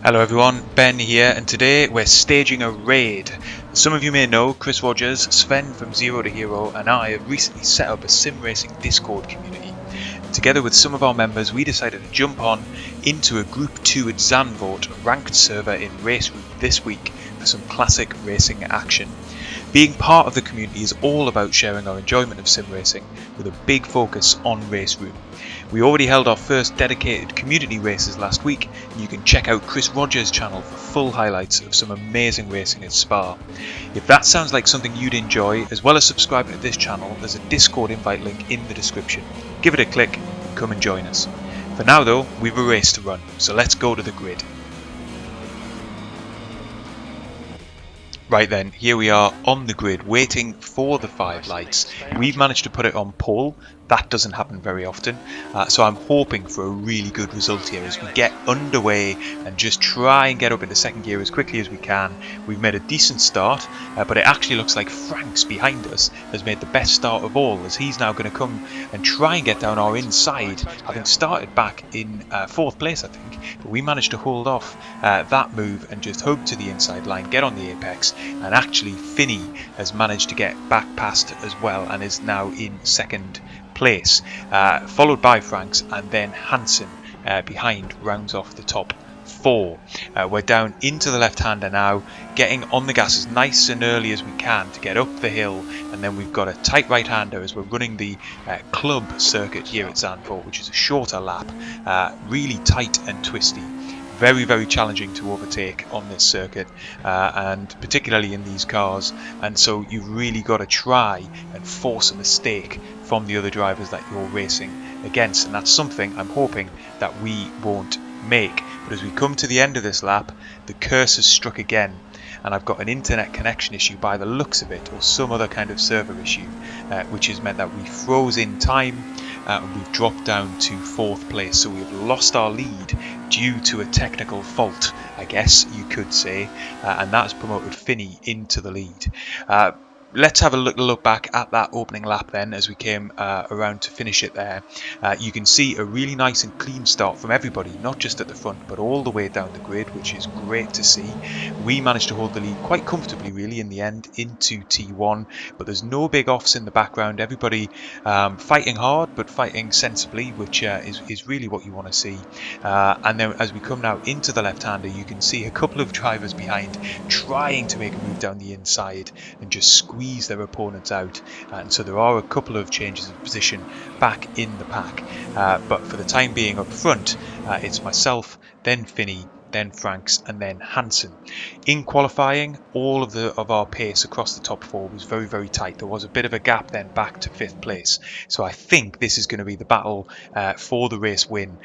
Hello everyone, Ben here, and today we're staging a raid. As some of you may know, Chris Rogers, Sven from Zero to Hero and I have recently set up a sim racing Discord community. And together with some of our members we decided to jump on into a Group 2 at Zandvoort ranked server in RaceRoom this week for some classic racing action. Being part of the community is all about sharing our enjoyment of sim racing with a big focus on RaceRoom. We already held our first dedicated community races last week, and you can check out Chris Rogers' channel for full highlights of some amazing racing at Spa. If that sounds like something you'd enjoy, as well as subscribing to this channel, there's a Discord invite link in the description. Give it a click and come and join us. For now though, we've a race to run, so let's go to the grid. Right then, here we are on the grid waiting for the 5 lights. We've managed to put it on pole. That doesn't happen very often, so I'm hoping for a really good result here as we get underway and just try and get up into second gear as quickly as we can. We've made a decent start, but it actually looks like Frank's behind us has made the best start of all, as he's now going to come and try and get down our inside, having started back in 4th place I think, but we managed to hold off that move and just hug to the inside line, get on the apex, and actually Finney has managed to get back past as well and is now in 2nd place, followed by Franks, and then Hansen behind rounds off the top 4. We're down into the left-hander now, getting on the gas as nice and early as we can to get up the hill, and then we've got a tight right-hander as we're running the club circuit here at Zandvoort, which is a shorter lap, really tight and twisty. Very, very challenging to overtake on this circuit, and particularly in these cars, and so you've really got to try and force a mistake from the other drivers that you're racing against, and that's something I'm hoping that we won't make. But as we come to the end of this lap, the curse has struck again, and I've got an internet connection issue by the looks of it, or some other kind of server issue, which has meant that we froze in time and we've dropped down to 4th place, so we've lost our lead due to a technical fault, I guess you could say, and that's promoted Finney into the lead. Let's have a look back at that opening lap then as we came around to finish it there. You can see a really nice and clean start from everybody, not just at the front but all the way down the grid, which is great to see. We managed to hold the lead quite comfortably really in the end into T1, but there's no big offs in the background. Everybody fighting hard but fighting sensibly, which is really what you want to see. And then as we come now into the left-hander, you can see a couple of drivers behind trying to make a move down the inside and just squeeze their opponents out, and so there are a couple of changes of position back in the pack, but for the time being up front, it's myself, then Finney, then Franks, and then Hansen. In qualifying, all of our pace across the top 4 was very, very tight. There was a bit of a gap then back to 5th place, so I think this is going to be the battle for the race win.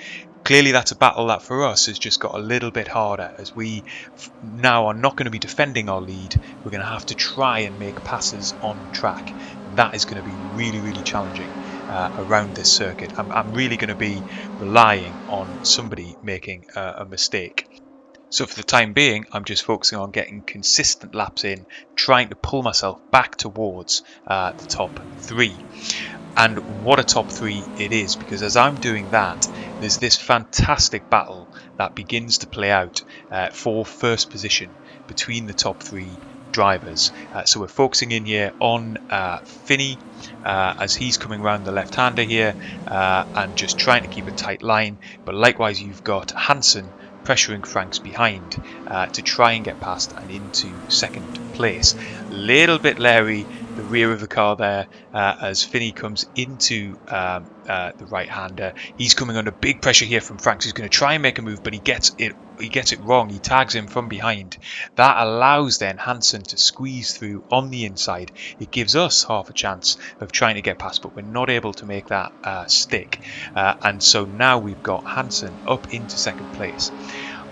Clearly that's a battle that for us has just got a little bit harder, as we now are not going to be defending our lead. We're going to have to try and make passes on track. That is going to be really, really challenging around this circuit. I'm really going to be relying on somebody making a mistake. So for the time being, I'm just focusing on getting consistent laps in, trying to pull myself back towards the top 3. And what a top 3 it is, because as I'm doing that, there's this fantastic battle that begins to play out for first position between the top 3 drivers. So we're focusing in here on Finney as he's coming around the left-hander here and just trying to keep a tight line. But likewise, you've got Hansen pressuring Franks behind to try and get past and into 2nd place. Little bit leery the rear of the car there as Finney comes into the right-hander. He's coming under big pressure here from Franks, who's going to try and make a move, but he gets it wrong. He tags him from behind. That allows then Hansen to squeeze through on the inside. It gives us half a chance of trying to get past, but we're not able to make that stick, and so now we've got Hansen up into 2nd place.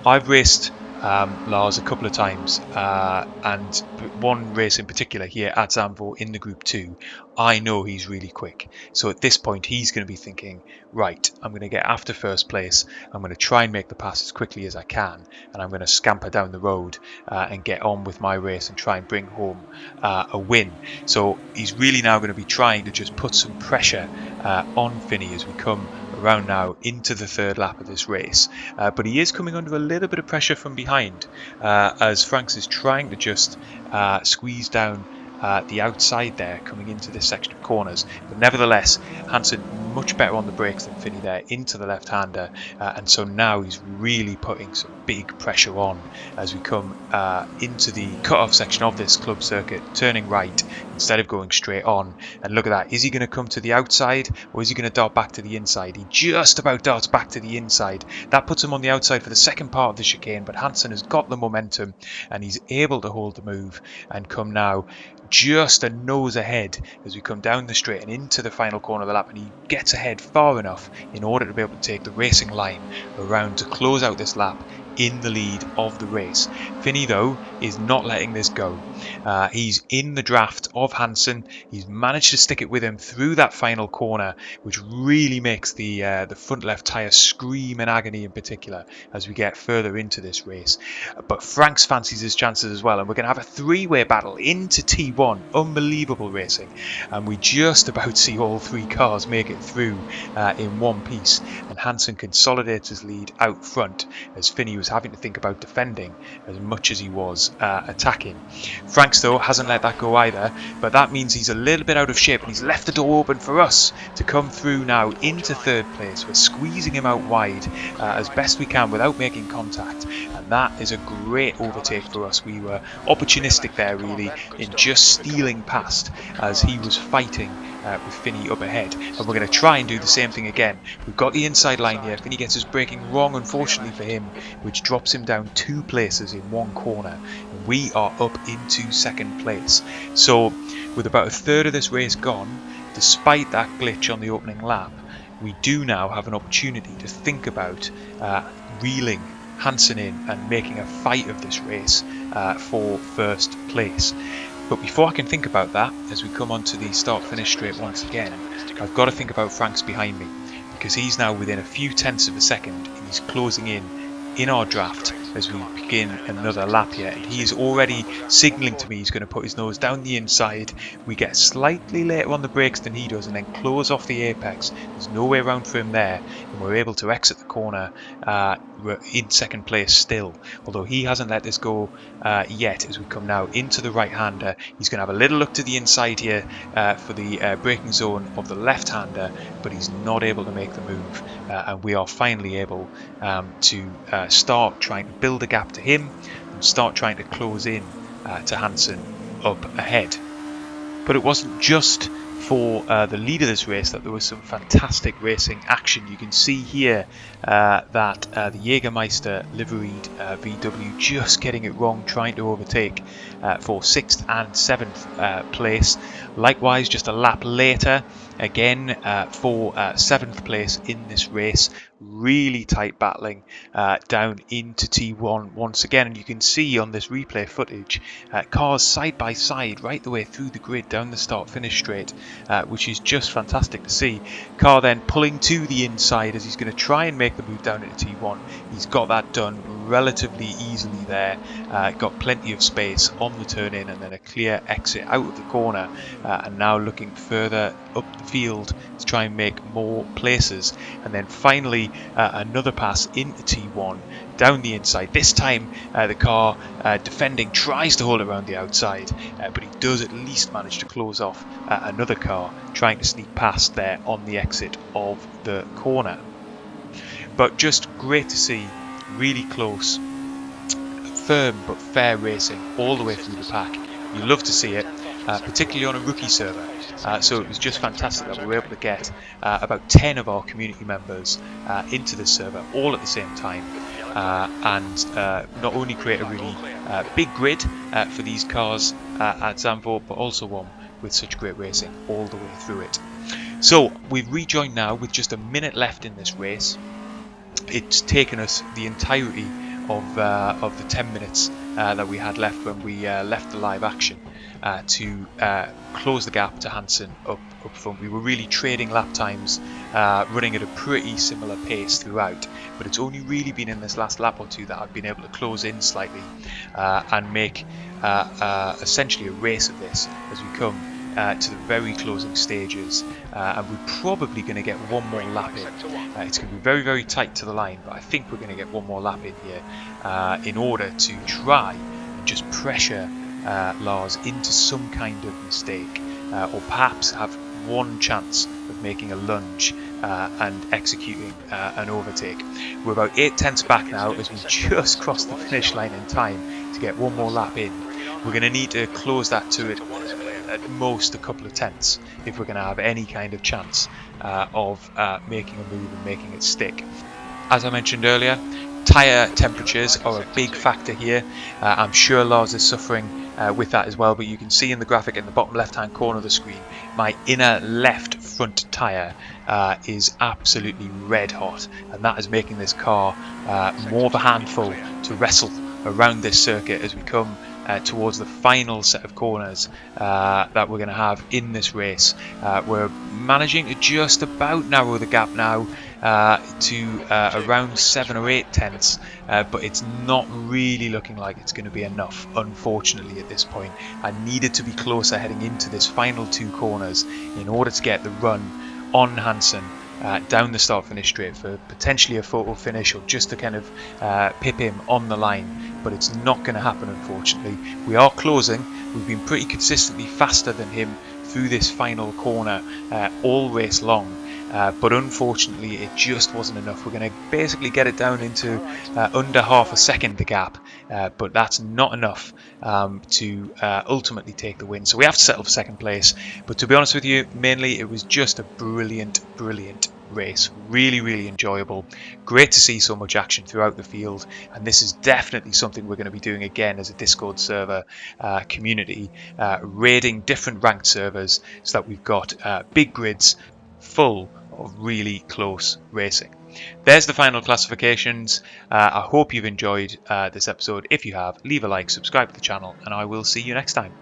I've raced Lars a couple of times, and one race in particular here at Zandvoort in the Group 2, I know he's really quick. So at this point he's going to be thinking, right, I'm going to get after 1st place, I'm going to try and make the pass as quickly as I can, and I'm going to scamper down the road and get on with my race and try and bring home a win. So he's really now going to be trying to just put some pressure on Finney as we come around now into the third lap of this race. But he is coming under a little bit of pressure from behind as Franks is trying to just squeeze down the outside there coming into this section of corners. But nevertheless, Hansen much better on the brakes than Finney there into the left-hander. And so now he's really putting some big pressure on as we come into the cut-off section of this club circuit, turning right instead of going straight on. And look at that. Is he going to come to the outside or is he going to dart back to the inside? He just about darts back to the inside. That puts him on the outside for the second part of the chicane, but Hansen has got the momentum and he's able to hold the move and come now just a nose ahead as we come down the straight and into the final corner of the lap, and he gets ahead far enough in order to be able to take the racing line around to close out this lap in the lead of the race. Finney, though, is not letting this go. He's in the draft of Hansen. He's managed to stick it with him through that final corner, which really makes the front left tyre scream in agony in particular as we get further into this race. But Franks fancies his chances as well, and we're going to have a three-way battle into T1. Unbelievable racing, and we just about see all three cars make it through in one piece, and Hansen consolidates his lead out front as Finney was having to think about defending as much as he was attacking. Franks, though, hasn't let that go either, but that means he's a little bit out of shape and he's left the door open for us to come through now into third place. We're squeezing him out wide as best we can without making contact, and that is a great overtake for us. We were opportunistic there really in just stealing past as he was fighting with Finney up ahead, and we're going to try and do the same thing again. We've got the inside line here. Finney gets his braking wrong, unfortunately for him, which drops him down 2 places in one corner, and we are up into second place. So with about a third of this race gone, despite that glitch on the opening lap, we do now have an opportunity to think about reeling Hansen in and making a fight of this race for first place. But before I can think about that, as we come onto the start-finish straight once again, I've got to think about Franks behind me, because he's now within a few tenths of a second and he's closing in our draft as we begin another lap here, and he's already signalling to me he's going to put his nose down the inside. We get slightly later on the brakes than he does and then close off the apex. There's no way around for him there, and we're able to exit the corner in second place still, although he hasn't let this go yet. As we come now into the right-hander, he's going to have a little look to the inside here for the braking zone of the left-hander, but he's not able to make the move, and we are finally able to start trying to build a gap to him and start trying to close in to Hansen up ahead. But it wasn't just for the lead of this race that there was some fantastic racing action. You can see here that the Jägermeister liveried VW just getting it wrong, trying to overtake for 6th and 7th place. Likewise, just a lap later, again for 7th place in this race. Really tight battling down into T1 once again, and you can see on this replay footage cars side by side right the way through the grid down the start finish straight, which is just fantastic to see. Car then pulling to the inside as he's going to try and make the move down into T1. He's got that done relatively easily there, got plenty of space on the turn in and then a clear exit out of the corner, and now looking further up the field to try and make more places, and then finally another pass into T1 down the inside. This time the car defending tries to hold it around the outside, but he does at least manage to close off another car trying to sneak past there on the exit of the corner. But just great to see, really close, firm but fair racing all the way through the pack. You love to see it, particularly on a rookie server. So it was just fantastic that we were able to get about 10 of our community members into this server all at the same time, and not only create a really big grid for these cars at Zandvoort, but also one with such great racing all the way through it. So we've rejoined now with just a minute left in this race. It's taken us the entirety of the 10 minutes that we had left when we left the live action to close the gap to Hansen up front. We were really trading lap times, running at a pretty similar pace throughout, but it's only really been in this last lap or two that I've been able to close in slightly and make essentially a race of this as we come to the very closing stages, and we're probably going to get one more lap in. It's going to be very, very tight to the line, but I think we're going to get one more lap in here in order to try and just pressure Lars into some kind of mistake, or perhaps have one chance of making a lunge and executing an overtake. We're about 8 tenths back now as we just crossed the finish line in time to get one more lap in. We're going to need to close that to it at most a couple of tenths if we're going to have any kind of chance of making a move and making it stick. As I mentioned earlier, tyre temperatures are a big factor here. I'm sure Lars is suffering with that as well, but you can see in the graphic in the bottom left hand corner of the screen, my inner left front tyre is absolutely red hot, and that is making this car more of a handful to wrestle around this circuit as we come towards the final set of corners that we're going to have in this race. We're managing to just about narrow the gap now to around 7 or 8 tenths, but it's not really looking like it's going to be enough, unfortunately, at this point. I needed to be closer heading into this final 2 corners in order to get the run on Hansen down the start finish straight for potentially a photo finish, or just to kind of pip him on the line, but it's not going to happen, unfortunately. We are closing. We've been pretty consistently faster than him through this final corner all race long, but unfortunately it just wasn't enough. We're going to basically get it down into under half a second, the gap, but that's not enough to ultimately take the win. So we have to settle for second place, but to be honest with you, mainly it was just a brilliant race. Really enjoyable. Great to see so much action throughout the field, and this is definitely something we're going to be doing again as a Discord server community, raiding different ranked servers so that we've got big grids full of really close racing. There's the final classifications. I hope you've enjoyed this episode. If you have, leave a like, subscribe to the channel, and I will see you next time.